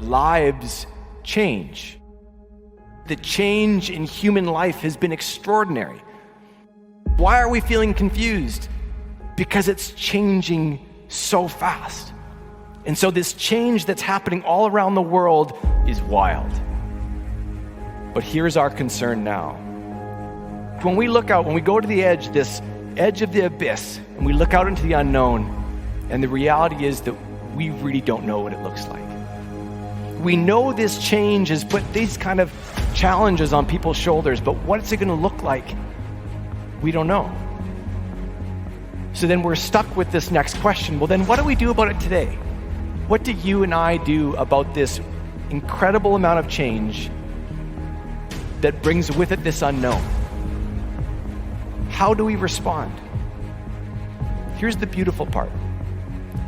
lives change. The change in human life has been extraordinary. Why are we feeling confused? Because it's changing so fast. And so this change that's happening all around the world is wild. But here's our concern now. When we look out, when we go to the edge, this edge of the abyss, and we look out into the unknown, and the reality is that we really don't know what it looks like. We know this change has put these kind of challenges on people's shoulders, but what's it going to look like? We don't know. So then we're stuck with this next question. Well, then what do we do about it today? What do you and I do about this incredible amount of change that brings with it this unknown? How do we respond? Here's the beautiful part.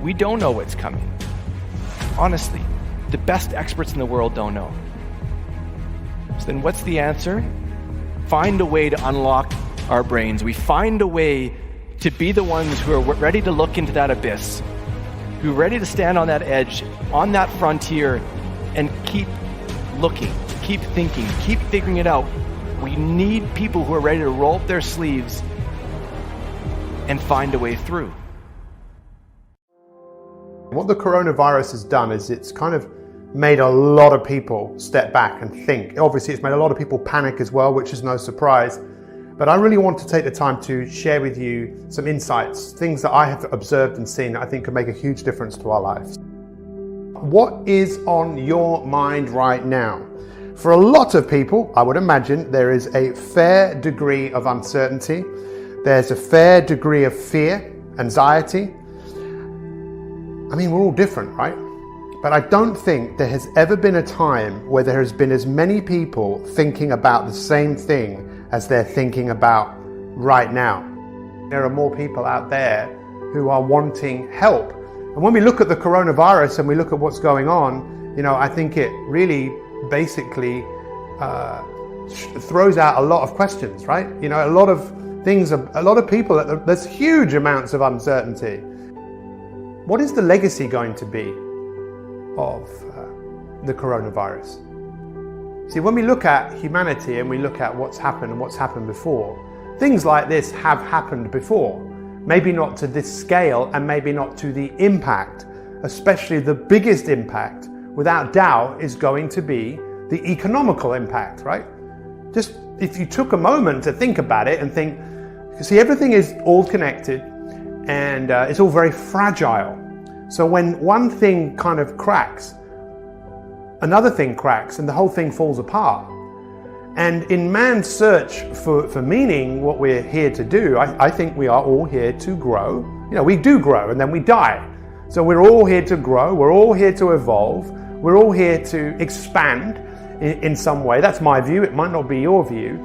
We don't know what's coming. Honestly, the best experts in the world don't know. So then what's the answer? Find a way to unlock our brains. We find a way to be the ones who are ready to look into that abyss, who are ready to stand on that edge, on that frontier, and keep looking, keep thinking, keep figuring it out. We need people who are ready to roll up their sleeves and find a way through. What the coronavirus has done is it's kind of made a lot of people step back and think. Obviously, it's made a lot of people panic as well, which is no surprise. But I really want to take the time to share with you some insights, things that I have observed and seen that I think could make a huge difference to our lives. What is on your mind right now? For a lot of people, I would imagine there is a fair degree of uncertainty. There's a fair degree of fear, anxiety. I mean, we're all different, right? But I don't think there has ever been a time where there has been as many people thinking about the same thing as they're thinking about right now. There are more people out there who are wanting help. And when we look at the coronavirus and we look at what's going on, I think it really basically throws out a lot of questions, right? A lot of things, a lot of people, there's huge amounts of uncertainty. What is the legacy going to be of the coronavirus? See, when we look at humanity and we look at what's happened and what's happened before, things like this have happened before. Maybe not to this scale and maybe not to the impact, especially the biggest impact, without doubt, is going to be the economical impact, right? Just if you took a moment to think about it and think, see, everything is all connected and it's all very fragile. So when one thing kind of cracks, another thing cracks and the whole thing falls apart. And in man's search for meaning, what we're here to do, I think we are all here to grow. We do grow and then we die. So we're all here to grow, we're all here to evolve, we're all here to expand in some way. That's my view, it might not be your view.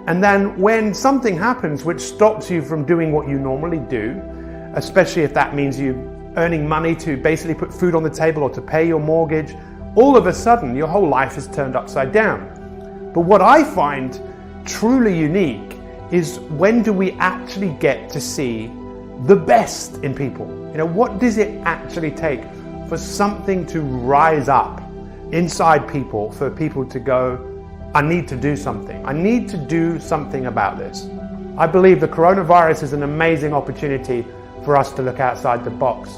And then when something happens which stops you from doing what you normally do, especially if that means you earning money to basically put food on the table or to pay your mortgage, all of a sudden your whole life is turned upside down. But what I find truly unique is when do we actually get to see the best in people? What does it actually take for something to rise up inside people, for people to go, I need to do something. I need to do something about this. I believe the coronavirus is an amazing opportunity for us to look outside the box.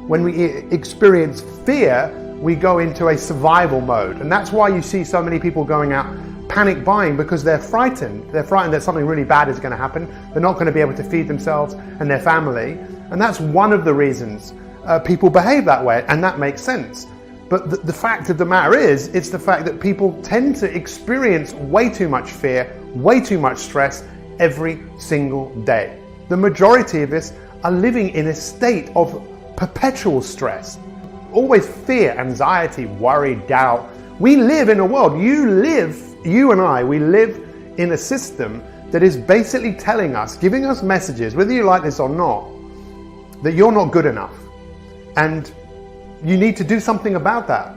When we experience fear, we go into a survival mode. And that's why you see so many people going out panic buying, because they're frightened. They're frightened that something really bad is going to happen. They're not going to be able to feed themselves and their family. And that's one of the reasons people behave that way. And that makes sense. But the fact of the matter is, it's the fact that people tend to experience way too much fear, way too much stress every single day. The majority of us are living in a state of perpetual stress. Always fear, anxiety, worry, doubt. We live in a world, you and I, we live in a system that is basically telling us, giving us messages, whether you like this or not, that you're not good enough. And you need to do something about that.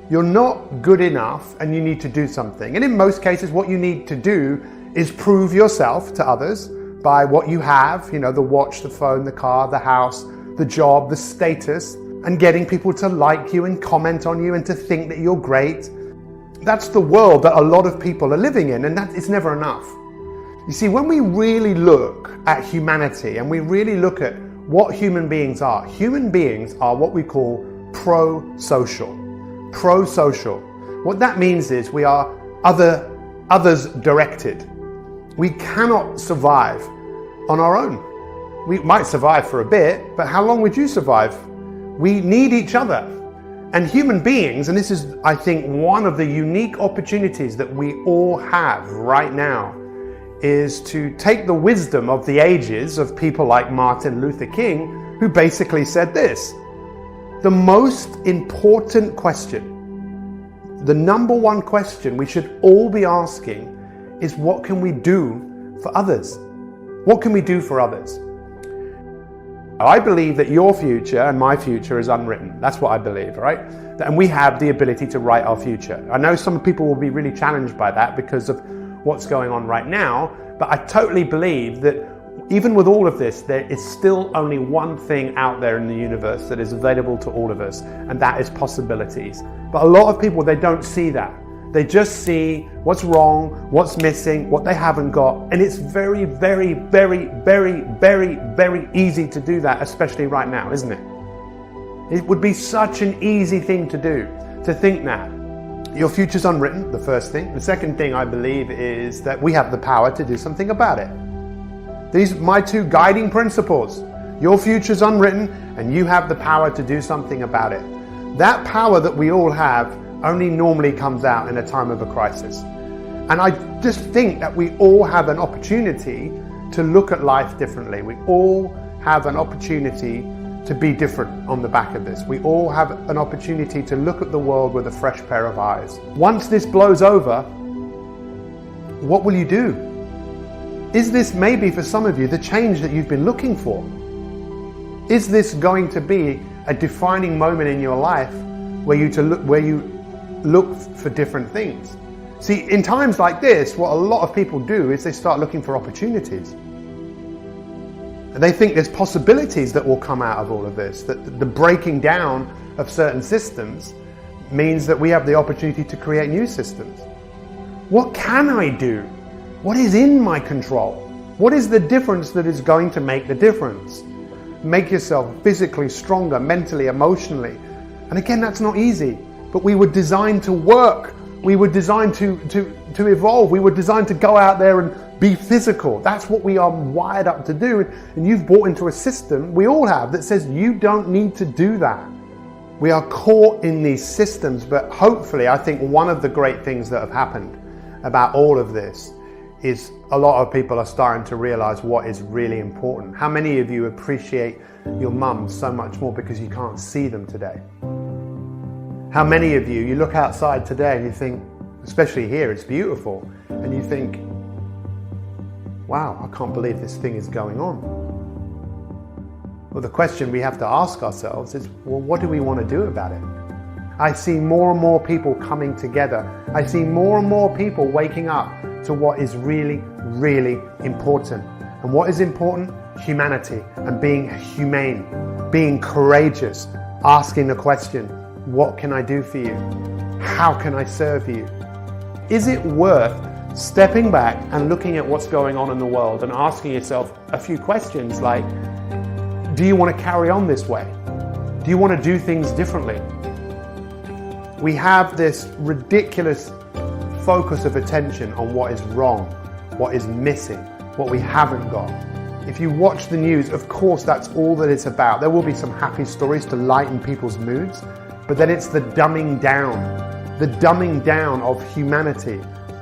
You're not good enough and you need to do something. And in most cases, what you need to do is prove yourself to others by what you have, the watch, the phone, the car, the house, the job, the status. and getting people to like you and comment on you and to think that you're great. That's the world that a lot of people are living in, and that is never enough. You see, when we really look at humanity and we really look at what human beings are what we call pro-social. Pro-social. What that means is we are others directed. We cannot survive on our own. We might survive for a bit, but how long would you survive? We need each other. And human beings, and this is, I think, one of the unique opportunities that we all have right now, is to take the wisdom of the ages of people like Martin Luther King, who basically said this: the most important question, the number one question we should all be asking is, what can we do for others? What can we do for others? I believe that your future and my future is unwritten. That's what I believe, right? And we have the ability to write our future. I know some people will be really challenged by that because of what's going on right now, but I totally believe that even with all of this, there is still only one thing out there in the universe that is available to all of us, and that is possibilities. But a lot of people, they don't see that. They just see what's wrong, what's missing, what they haven't got. And it's very, very, very, very, very, very easy to do that, especially right now, isn't it? It would be such an easy thing to do, to think that. Your future's unwritten, the first thing. The second thing I believe is that we have the power to do something about it. These are my two guiding principles. Your future's unwritten, and you have the power to do something about it. That power that we all have only normally comes out in a time of a crisis. And I just think that we all have an opportunity to look at life differently. We all have an opportunity to be different on the back of this. We all have an opportunity to look at the world with a fresh pair of eyes. Once this blows over, what will you do? Is this maybe for some of you the change that you've been looking for? Is this going to be a defining moment in your life where you look for different things? See, in times like this, what a lot of people do is they start looking for opportunities. And they think there's possibilities that will come out of all of this, that the breaking down of certain systems means that we have the opportunity to create new systems. What can I do? What is in my control? What is the difference that is going to make the difference? Make yourself physically stronger, mentally, emotionally. And again, that's not easy, but we were designed to work. We were designed to evolve. We were designed to go out there and be physical. That's what we are wired up to do. And you've bought into a system, we all have, that says you don't need to do that. We are caught in these systems, but hopefully I think one of the great things that have happened about all of this is a lot of people are starting to realize what is really important. How many of you appreciate your mum so much more because you can't see them today? How many of you look outside today and you think, especially here, it's beautiful, and you think, wow, I can't believe this thing is going on. Well, the question we have to ask ourselves is, well, what do we want to do about it? I see more and more people coming together. I see more and more people waking up to what is really, really important. And what is important? Humanity and being humane, being courageous, asking the question, what can I do for you? How can I serve you? Is it worth stepping back and looking at what's going on in the world and asking yourself a few questions like, do you want to carry on this way? Do you want to do things differently? We have this ridiculous focus of attention on what is wrong, what is missing, what we haven't got. If you watch the news, of course, that's all that it's about. There will be some happy stories to lighten people's moods, but then it's the dumbing down of humanity.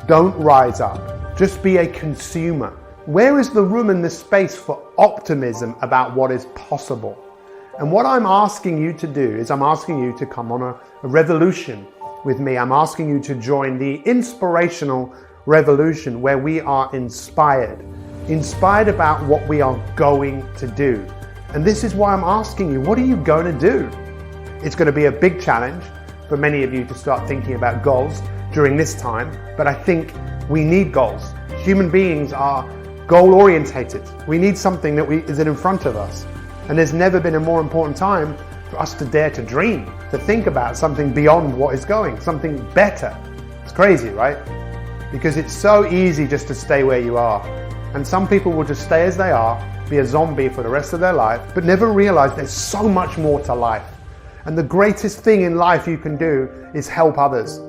Don't rise up. Just be a consumer. Where is the room and the space for optimism about what is possible? And what I'm asking you to do is I'm asking you to come on a revolution with me. I'm asking you to join the inspirational revolution where we are inspired about what we are going to do. And this is why I'm asking you, what are you going to do? It's going to be a big challenge for many of you to start thinking about goals during this time, but I think we need goals. Human beings are goal-orientated. We need something that is in front of us. And there's never been a more important time for us to dare to dream, to think about something beyond what is going, something better. It's crazy, right? Because it's so easy just to stay where you are. And some people will just stay as they are, be a zombie for the rest of their life, but never realize there's so much more to life. And the greatest thing in life you can do is help others.